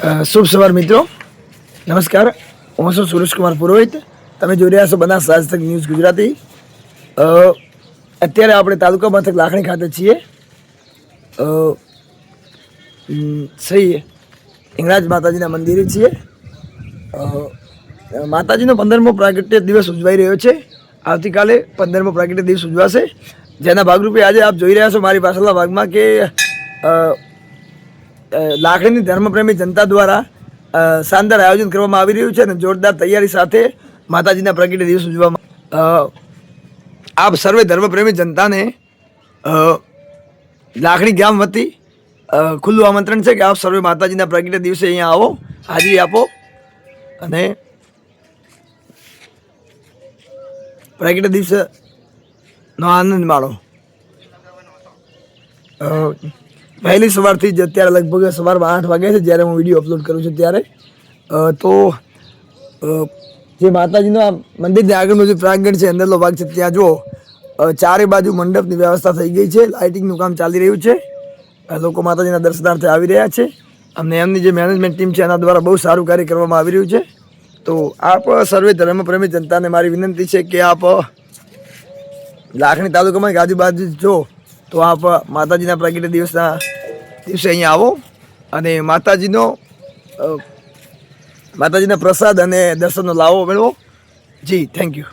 શુભ સવાર મિત્રો, નમસ્કાર. હું છું સુરેશકુમાર પુરોહિત. તમે જોઈ રહ્યા છો બનાસ રાજતક ન્યૂઝ ગુજરાતી. અત્યારે આપણે તાલુકા મથક લાખણી ખાતે છીએ. શ્રી હિંગળાજ માતાજીના મંદિરે છીએ. માતાજીનો 15મો પ્રાગટ્ય દિવસ ઉજવાઈ રહ્યો છે. આવતીકાલે 15મો પ્રાગટ્ય દિવસ ઉજવાશે, જેના ભાગરૂપે આજે આપ જોઈ રહ્યા છો મારી પાછળના ભાગમાં કે લાખણીની ધર્મપ્રેમી જનતા દ્વારા શાનદાર આયોજન કરવામાં આવી રહ્યું છે અને જોરદાર તૈયારી સાથે માતાજીના પ્રગટ્ય દિવસ ઉજવવામાં આપ સર્વે ધર્મપ્રેમી જનતાને લાખણી ગામ વતી ખુલ્લું આમંત્રણ છે કે આપ સર્વે માતાજીના પ્રગટ્ય દિવસે અહીંયા આવો, હાજરી આપો અને પ્રગટ્ય દિવસનો આનંદ માણો. વહેલી સવારથી જ અત્યારે લગભગ સવારમાં 8 વાગ્યા છે જ્યારે હું વિડીયો અપલોડ કરું છું ત્યારે તો જે માતાજીના મંદિરની આગળનું જે પ્રાંગણ છે, અંદરનો ભાગ છે, ત્યાં જુઓ ચારે બાજુ મંડપની વ્યવસ્થા થઈ ગઈ છે. લાઇટિંગનું કામ ચાલી રહ્યું છે. લોકો માતાજીના દર્શનાર્થે આવી રહ્યા છે. અમને એમની જે મેનેજમેન્ટ ટીમ છે એના દ્વારા બહુ સારું કાર્ય કરવામાં આવી રહ્યું છે. તો આપ સર્વે ધર્મપ્રેમી જનતાને મારી વિનંતી છે કે આપ લાખણી તાલુકામાં આજુબાજુ જો તો આપ માતાજીના પ્રગટ્ય દિવસે અહીંયા આવો અને માતાજીના પ્રસાદ અને દર્શનનો લાવો મેળવો. જી, થેન્ક યુ.